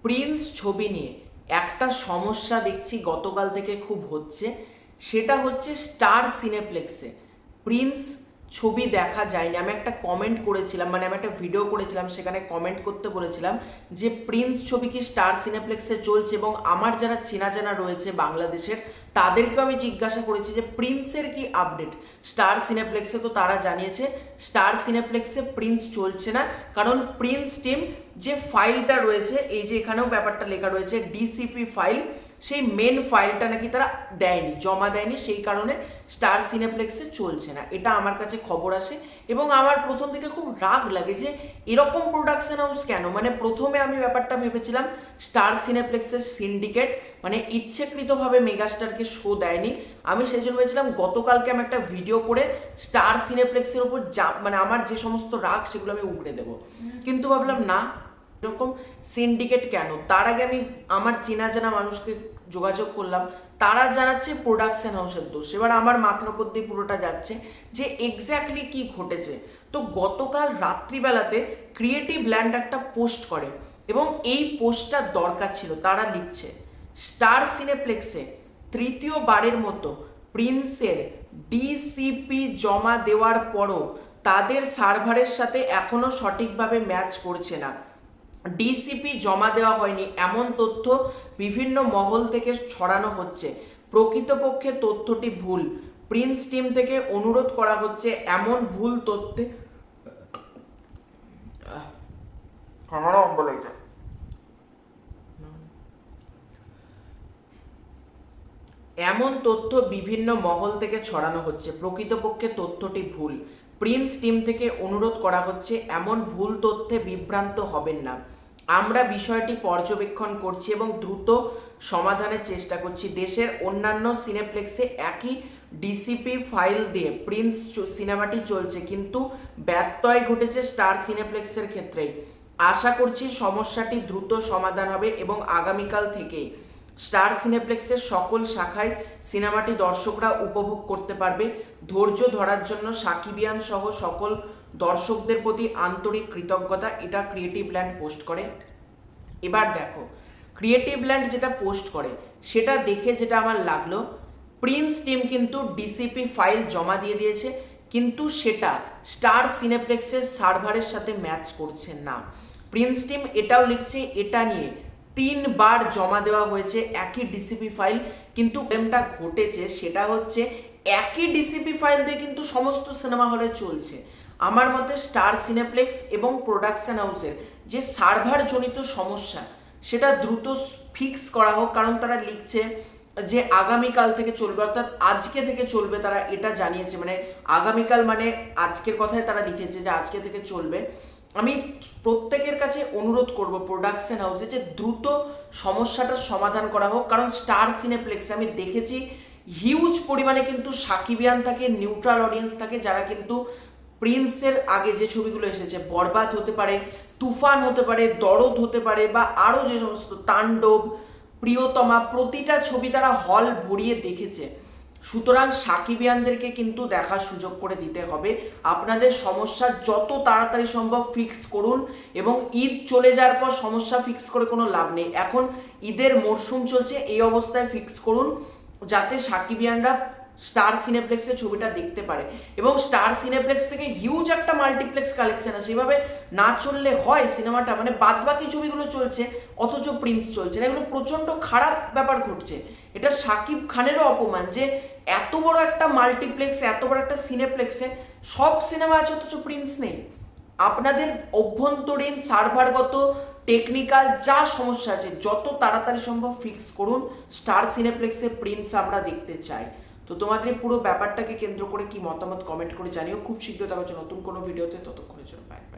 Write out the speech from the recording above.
Prince ছবি নিয়ে একটা সমস্যা দেখছি গতকাল থেকে খুব হচ্ছে, সেটা হচ্ছে স্টার সিনেপ্লেক্সে প্রিন্স ছবি দেখা যায়নি। আমি একটা কমেন্ট করেছিলাম, মানে আমি একটা ভিডিও করেছিলাম, সেখানে কমেন্ট করতে বলেছিলাম যে প্রিন্স ছবি কি স্টার সিনেপ্লেক্সে চলছে, এবং আমার যারা চেনা জানা রয়েছে বাংলাদেশের তাদেরকেও আমি জিজ্ঞাসা করেছি যে প্রিন্সের কি আপডেট স্টার সিনেপ্লেক্সে। তো তারা জানিয়েছে স্টার সিনেপ্লেক্সে প্রিন্স চলছে না, কারণ প্রিন্স টিম যে ফাইলটা রয়েছে, এই যে এখানেও ব্যাপারটা লেখা রয়েছে ডিসিপি ফাইল, সেই মেন ফাইলটা নাকি তারা দেয়নি, জমা দেয়নি, সেই কারণে স্টার সিনেপ্লেক্সে চলছে না। এটা আমার কাছে খবর আসে এবং আমার প্রথম থেকে খুব রাগ লাগে যে এরকম প্রোডাকশন হাউস কেন। মানে প্রথমে আমি ব্যাপারটা ভেবেছিলাম স্টার সিনেপ্লেক্সের সিন্ডিকেট, মানে ইচ্ছেকৃতভাবে মেগাস্টারকে শো দেয়নি। আমি সেই জন্য ভেবেছিলাম গতকালকে আমি একটা ভিডিও করে স্টার সিনেপ্লেক্সের উপর মানে আমার যে সমস্ত রাগ সেগুলো আমি উগড়ে দেবো, কিন্তু ভাবলাম না, এরকম সিন্ডিকেট কেন। তার আগে আমি আমার চেনা জানা মানুষকে যোগাযোগ করলাম, তারা জানাচ্ছে প্রোডাকশন হাউসের দোষ। এবার আমার মাথার উপর দিয়ে পুরোটা যাচ্ছে যে এক্স্যাক্টলি কি ঘটেছে। তো গতকাল রাত্রিবেলাতে ক্রিয়েটিভ ল্যান্ড একটা পোস্ট করে এবং এই পোস্টটা দরকার ছিল। তারা লিখছে স্টার সিনেপ্লেক্সে তৃতীয়বারের মতো প্রিন্সের ডিসিপি জমা দেওয়ার পরও তাদের সার্ভারের সাথে এখনো সঠিকভাবে ম্যাচ করছে না। ডিসিপি জমা দেওয়া হয়নি এমন তথ্য বিভিন্ন মহল থেকে ছড়ানো হচ্ছে, প্রকৃতপক্ষে তথ্যটি ভুল। প্রিন্স টিম থেকে অনুরোধ করা হচ্ছে এমন ভুল তথ্যে আমারও অম্বল হয়েছে। এমন তথ্য বিভিন্ন মহল থেকে ছড়ানো হচ্ছে, প্রকৃতপক্ষে তথ্যটি ভুল। প্রিন্স টিম থেকে অনুরোধ করা হচ্ছে এমন ভুল তথ্যে বিভ্রান্ত হবেন না। আমরা বিষয়টি পর্যবেক্ষণ করছি এবং দ্রুত সমাধানের চেষ্টা করছি। দেশের অন্যান্য সিনেপ্লেক্সে একই ডিসিপি ফাইল দিয়ে প্রিন্স সিনেমাটি চলছে, কিন্তু ব্যত্যয় ঘটেছে স্টার সিনেপ্লেক্সের ক্ষেত্রে। আশা করছি সমস্যাটি দ্রুত সমাধান হবে এবং আগামীকাল থেকেই স্টার সিনেপ্লেক্সের সকল শাখায় সিনেমাটি দর্শকরা উপভোগ করতে পারবে। ধৈর্য ধরার জন্য সাকিবিয়ান সহ সকল দর্শকদের প্রতি আন্তরিক কৃতজ্ঞতা। এটা ক্রিয়েটিভ ল্যান্ড পোস্ট করে। এবার দেখো ক্রিয়েটিভ ল্যান্ড যেটা পোস্ট করে সেটা দেখে যেটা আমার লাগলো, প্রিন্স টিম কিন্তু ডিসিপি ফাইল জমা দিয়ে দিয়েছে, কিন্তু সেটা স্টার সিনেপ্লেক্সের সার্ভারের সাথে ম্যাচ করছে না। প্রিন্স টিম এটাও লিখছে এটা নিয়ে 3বার জমা দেওয়া হয়েছে একই ডিসিপি ফাইল, কিন্তু প্রবলেমটা ঘটেছে সেটা হচ্ছে একই ডিসিপি ফাইল দিয়ে কিন্তু সমস্ত সিনেমা হলে চলছে। আমার মতে স্টার সিনেপ্লেক্স এবং প্রোডাকশন হাউসের যে সার্ভার জনিত সমস্যা সেটা দ্রুত ফিক্স করা হোক, কারণ তারা লিখছে যে আগামীকাল থেকে চলবে, অর্থাৎ আজকে থেকে চলবে। তারা এটা জানিয়েছে, মানে আগামীকাল মানে আজকের কথায় তারা লিখেছে যে আজকে থেকে চলবে। আমি প্রত্যেকের কাছে অনুরোধ করব প্রোডাকশন হাউসে যে দ্রুত সমস্যাটার সমাধান করা হোক, কারণ স্টার সিনেপ্লেক্সে আমি দেখেছি হিউজ পরিমাণে কিন্তু সাকিবিয়ান থাকে, নিউট্রাল অডিয়েন্স থাকে, যারা কিন্তু প্রিন্সের আগে যে ছবিগুলো এসেছে, বরবাদ হতে পারে, তুফান হতে পারে, দরদ হতে পারে, বা আরও যে সমস্ত তাণ্ডব, প্রিয়তমা, প্রতিটা ছবি তারা হল ভরিয়ে দেখেছে। সুতরাং সাকিবিয়ানদেরকে কিন্তু দেখার সুযোগ করে দিতে হবে। আপনাদের সমস্যা যত তাড়াতাড়ি সম্ভব ফিক্স করুন, এবং ঈদ চলে যাওয়ার পর সমস্যা ফিক্স করে কোনো লাভ নেই। এখন ঈদের মরশুম চলছে, এই অবস্থায় ফিক্স করুন যাতে সাকিবিয়ানরা স্টার সিনেপ্লেক্সে ছবিটা দেখতে পারে, এবং স্টার সিনেপ্লেক্স থেকে হিউজ একটা মাল্টিপ্লেক্স কালেকশন আছে। এভাবে না চললে হয় সিনেমাটা, মানে বাদ বাকি ছবিগুলো চলছে অথচ প্রিন্স চলছে না, এগুলো প্রচন্ড খারাপ ব্যাপার ঘটছে। এটা শাকিব খানেরও অপমান যে এত বড় একটা মাল্টিপ্লেক্স, এত বড় একটা সিনেপ্লেক্সে সব সিনেমা আছে অথচ প্রিন্স নেই। আপনাদের অভ্যন্তরীণ সার্ভারগত টেকনিক্যাল যা সমস্যা আছে যত তাড়াতাড়ি সম্ভব ফিক্স করুন। স্টার সিনেপ্লেক্সে প্রিন্স আমরা দেখতে চাই। তো তোমাদের এই পুরো ব্যাপারটাকে কেন্দ্র করে কি মতামত কমেন্ট করে জানিও। খুব শীঘ্রই দেখা হচ্ছে নতুন কোনো ভিডিওতে, ততক্ষণের জন্য বাই বাই।